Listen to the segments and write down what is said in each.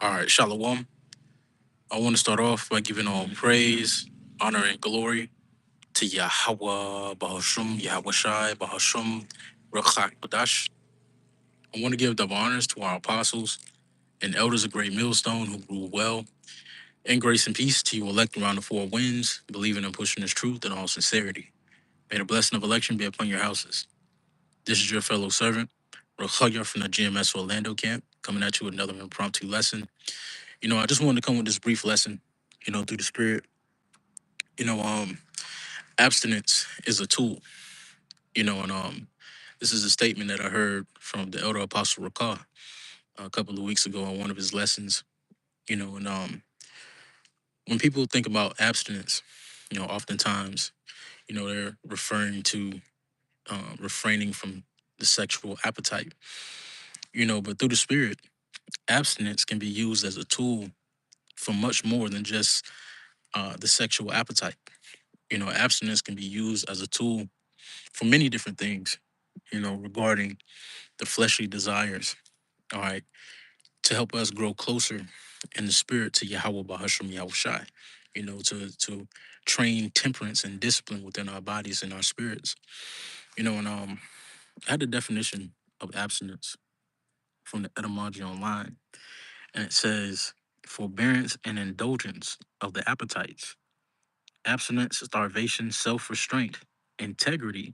All right, Shalom. I want to start off by giving all praise, honor, and glory to Yahweh, Bahashum, Yahweh Shai, Bahashum, Ruchak Badash. I want to give double honors to our apostles and elders of Great Millstone who rule well, and grace and peace to you elect around the four winds, believing and pushing this truth in all sincerity. May the blessing of election be upon your houses. This is your fellow servant, Ruchak from the GMS Orlando camp, coming at you with another impromptu lesson. I just wanted to come with this brief lesson, through the spirit. You know, um, Abstinence is a tool, and this is a statement that I heard from the elder apostle Rakah a couple of weeks ago on one of his lessons. And when people think about abstinence, oftentimes, they're referring to refraining from the sexual appetite, but through the spirit, abstinence can be used as a tool for much more than just the sexual appetite. Abstinence can be used as a tool for many different things, regarding the fleshly desires, all right, to help us grow closer in the spirit to Yahweh Bahasham Yahweh Shai, to train temperance and discipline within our bodies and our spirits. And I had the definition of abstinence from the etymology online, and it says forbearance and indulgence of the appetites, abstinence, starvation, self-restraint, integrity.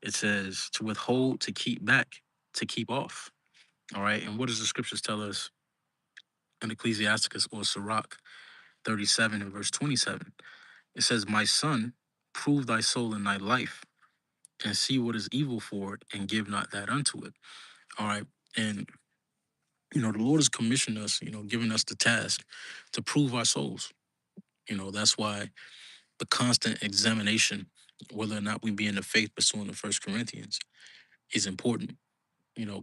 It says to withhold, to keep back, to keep off. All right. And what does the scriptures tell us in Ecclesiasticus or Sirach 37 and verse 27? It says, my son, prove thy soul in thy life and see what is evil for it and give not that unto it. All right. And, the Lord has commissioned us, giving us the task to prove our souls. That's why the constant examination, whether or not we be in the faith pursuing the First Corinthians, is important.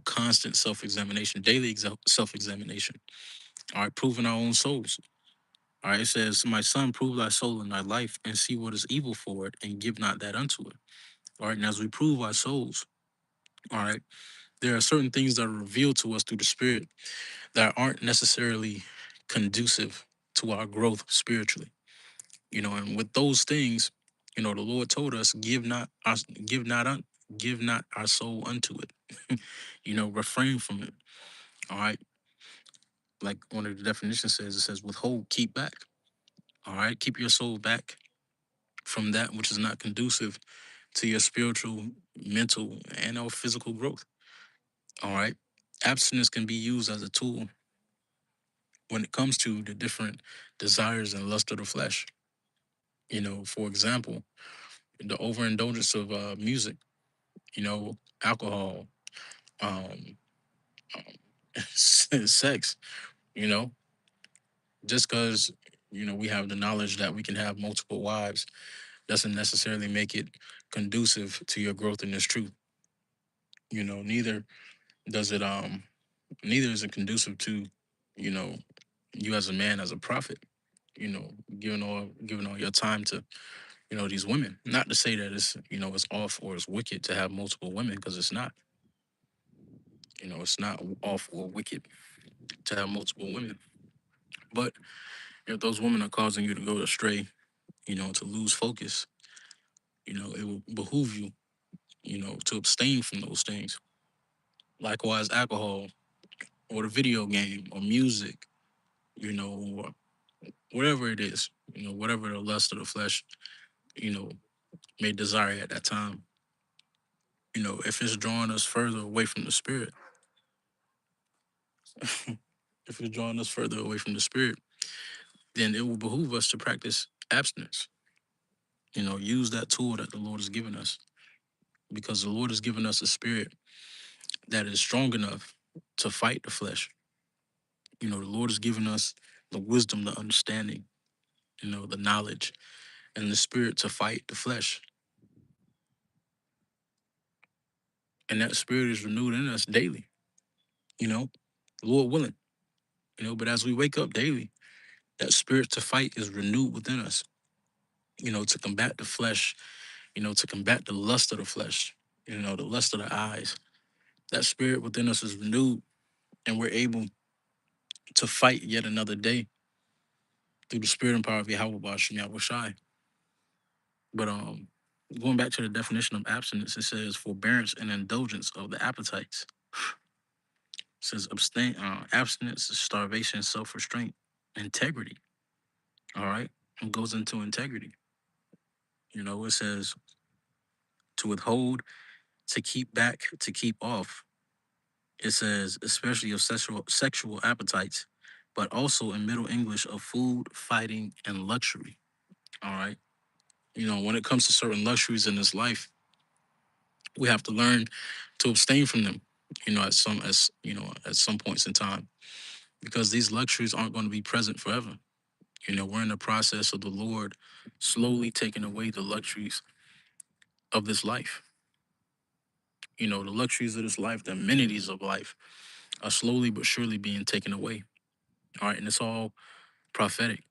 Constant self-examination, daily self-examination. All right, proving our own souls. All right, it says, my son, prove thy soul in thy life and see what is evil for it and give not that unto it. All right, and as we prove our souls, all right, there are certain things that are revealed to us through the Spirit that aren't necessarily conducive to our growth spiritually. And with those things, the Lord told us, give not our soul unto it. Refrain from it. All right. Like one of the definitions says, it says withhold, keep back. All right. Keep your soul back from that which is not conducive to your spiritual, mental, and or physical growth. All right. Abstinence can be used as a tool when it comes to the different desires and lust of the flesh. For example, the overindulgence of music, alcohol, um, sex, you know, just because, we have the knowledge that we can have multiple wives doesn't necessarily make it conducive to your growth in this truth. Neither does it, neither is it conducive to, you know, you as a man, as a prophet, you know, giving all your time to, these women. Not to say that it's, it's off or it's wicked to have multiple women, because it's not. It's not off or wicked to have multiple women. But if those women are causing you to go astray, to lose focus, it will behoove you, to abstain from those things. Likewise, alcohol or the video game or music, or whatever it is, whatever the lust of the flesh, you know, may desire at that time. If it's drawing us further away from the spirit, if it's drawing us further away from the spirit, then it will behoove us to practice abstinence. Use that tool that the Lord has given us, because the Lord has given us a spirit that is strong enough to fight the flesh. The Lord has given us the wisdom, the understanding, the knowledge, and the spirit to fight the flesh. And that spirit is renewed in us daily, Lord willing. But as we wake up daily, that spirit to fight is renewed within us, to combat the flesh, to combat the lust of the flesh, the lust of the eyes. That spirit within us is renewed, and we're able to fight yet another day through the spirit and power of Yahweh Bashem Yahweh Shai. But going back to the definition of abstinence, it says forbearance and indulgence of the appetites. It says abstinence is starvation, self-restraint, integrity. All right. It goes into integrity. It says to withhold, to keep back, to keep off. It says especially of sexual appetites, but also in Middle English of food, fighting, and luxury. All right. When it comes to certain luxuries in this life, we have to learn to abstain from them. At some points in time, because these luxuries aren't going to be present forever. We're in the process of the Lord slowly taking away the luxuries of this life. The luxuries of this life, the amenities of life are slowly but surely being taken away. All right. And it's all prophetic.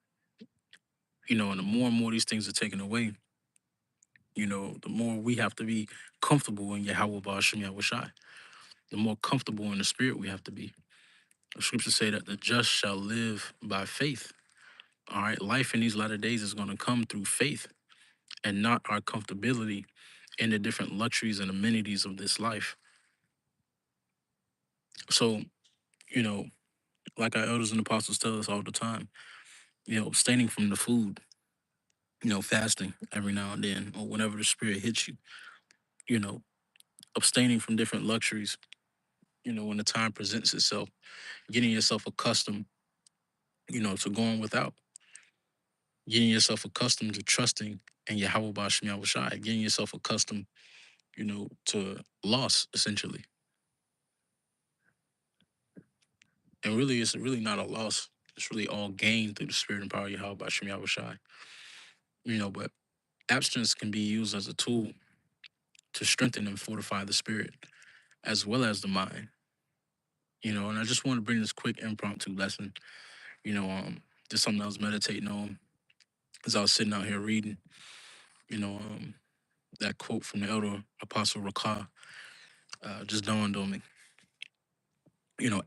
And the more and more these things are taken away, the more we have to be comfortable in Yahweh Ba'ashim Yahweh Shai. The more comfortable in the spirit we have to be. The scriptures say that the just shall live by faith. All right. Life in these latter days is going to come through faith and not our comfortability in the different luxuries and amenities of this life. So, you know, like our elders and apostles tell us all the time, abstaining from the food, fasting every now and then, or whenever the spirit hits you, you know, abstaining from different luxuries, when the time presents itself, getting yourself accustomed, to going without, getting yourself accustomed to trusting in Yahweh Ba'ashim Yahweh Shai, getting yourself accustomed, to loss, essentially. And really, it's really not a loss. It's really all gain through the spirit and power of Yahweh Ba'ashim Yahweh Shai. But abstinence can be used as a tool to strengthen and fortify the spirit as well as the mind. And I just want to bring this quick impromptu lesson. You know, um, just something I was meditating on as I was sitting out here reading. You know, um, that quote from the elder Apostle Rakah just dawned on me.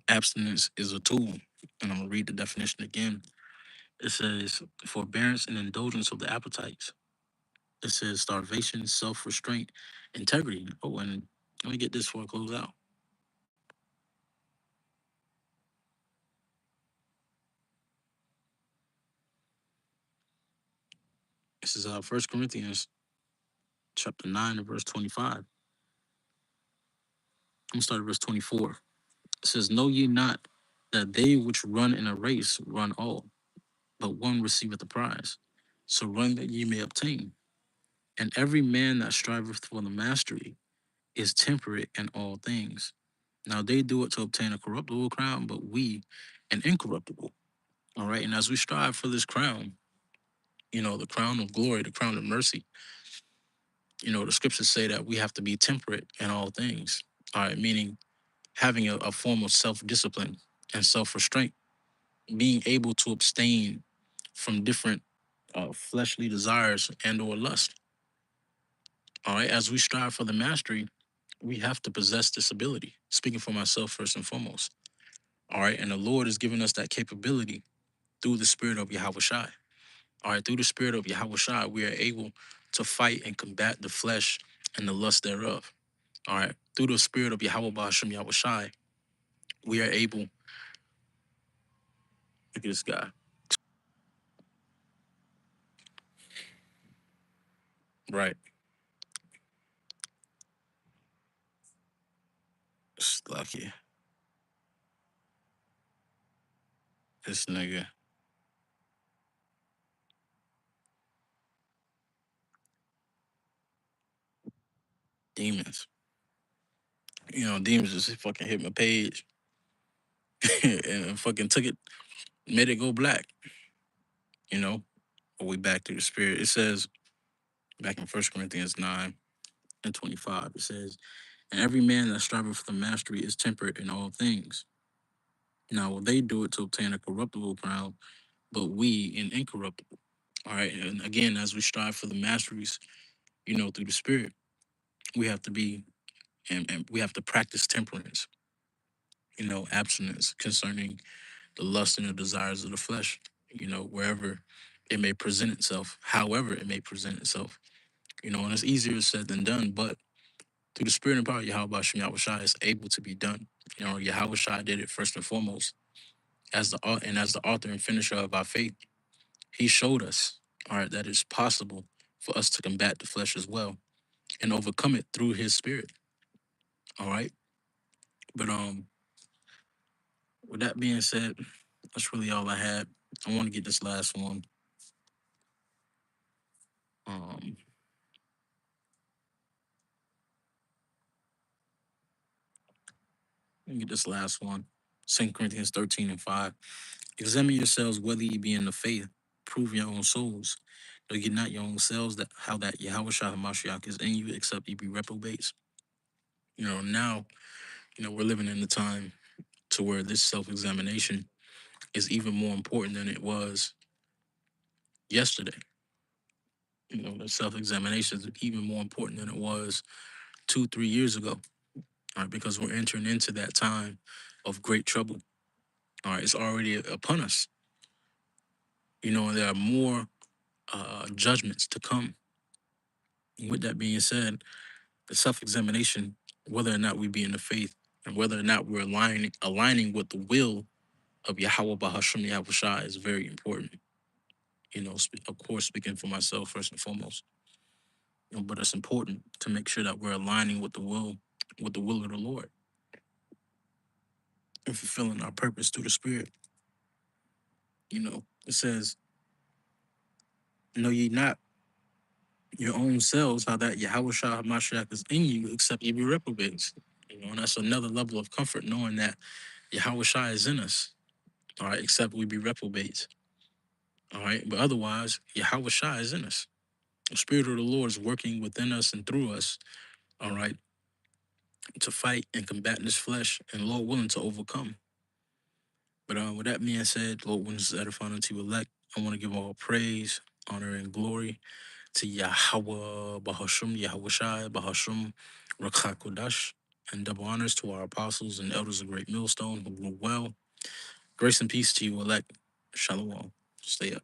Abstinence is a tool, and I'm gonna read the definition again. It says forbearance and indulgence of the appetites. It says starvation, self-restraint, integrity. Oh, and let me get this before I close out. This is 1 Corinthians chapter 9 and verse 25. I'm gonna start at verse 24. It says, know ye not that they which run in a race run all, but one receiveth the prize. So run that ye may obtain. And every man that striveth for the mastery is temperate in all things. Now they do it to obtain a corruptible crown, but we an incorruptible. All right. And as we strive for this crown, the crown of glory, the crown of mercy, the scriptures say that we have to be temperate in all things. All right. Meaning having a form of self discipline and self restraint, being able to abstain from different fleshly desires and or lust. All right. As we strive for the mastery, we have to possess this ability. Speaking for myself first and foremost. All right. And the Lord has given us that capability through the spirit of Yahweh Shai. All right. Through the spirit of Yahweh Shai, we are able to fight and combat the flesh and the lust thereof. All right. Through the spirit of Yahweh Ba'ashim Yahweh Shai, we are able, look at this guy. Right. It's lucky. This nigga. Demons. Demons just fucking hit my page and fucking took it, made it go black. You know, but we back to the spirit. It says back in 1 Corinthians 9 and 25, it says, and every man that striveth for the mastery is temperate in all things. Now they do it to obtain a corruptible crown, but we in incorruptible. All right. And again, as we strive for the masteries, through the spirit, we have to be and we have to practice temperance, abstinence concerning the lust and the desires of the flesh, wherever it may present itself, however it may present itself, and it's easier said than done, but through the spirit and power of Yahweh Shem Yahushua, it's able to be done. Yahweh Shai did it first and foremost as the author and finisher of our faith. He showed us, all right, that it's possible for us to combat the flesh as well and overcome it through his spirit. All right. But with that being said, that's really all I had. I want to get this last one. Um Let me get this last one. 2 Corinthians 13 and 5. Examine yourselves whether ye be in the faith. Prove your own souls. Know ye not your own selves that how that Yahweh Shah Hamashiach is in you, except ye be reprobates. Now, we're living in the time to where this self-examination is even more important than it was yesterday. The self-examination is even more important than it was 2-3 years ago. All right, because we're entering into that time of great trouble. All right, it's already upon us. And there are more judgments to come. And with that being said, the self-examination, whether or not we be in the faith, and whether or not we're aligning with the will of Yahweh Bahasham Yahushua is very important. Of course, speaking for myself first and foremost. But it's important to make sure that we're aligning with the will of the Lord, and fulfilling our purpose through the Spirit. It says, "Know ye not your own selves how that Yahweh Shah Hamashiach is in you, except ye be reprobates." And that's another level of comfort, knowing that Yahweh Shah is in us. All right, except we be reprobates. All right, but otherwise, Yahweh Shah is in us. The Spirit of the Lord is working within us and through us. All right, to fight and combat this flesh, and Lord willing to overcome. But with that being said, Lord willing to edify unto elect, I want to give all praise, honor, and glory to Yahweh Bahashum, Yahweh Shai Bahashum, Rakha Kodash, and double honors to our apostles and elders of Great Millstone who rule well. Grace and peace to you, elect. Shalom. Stay up.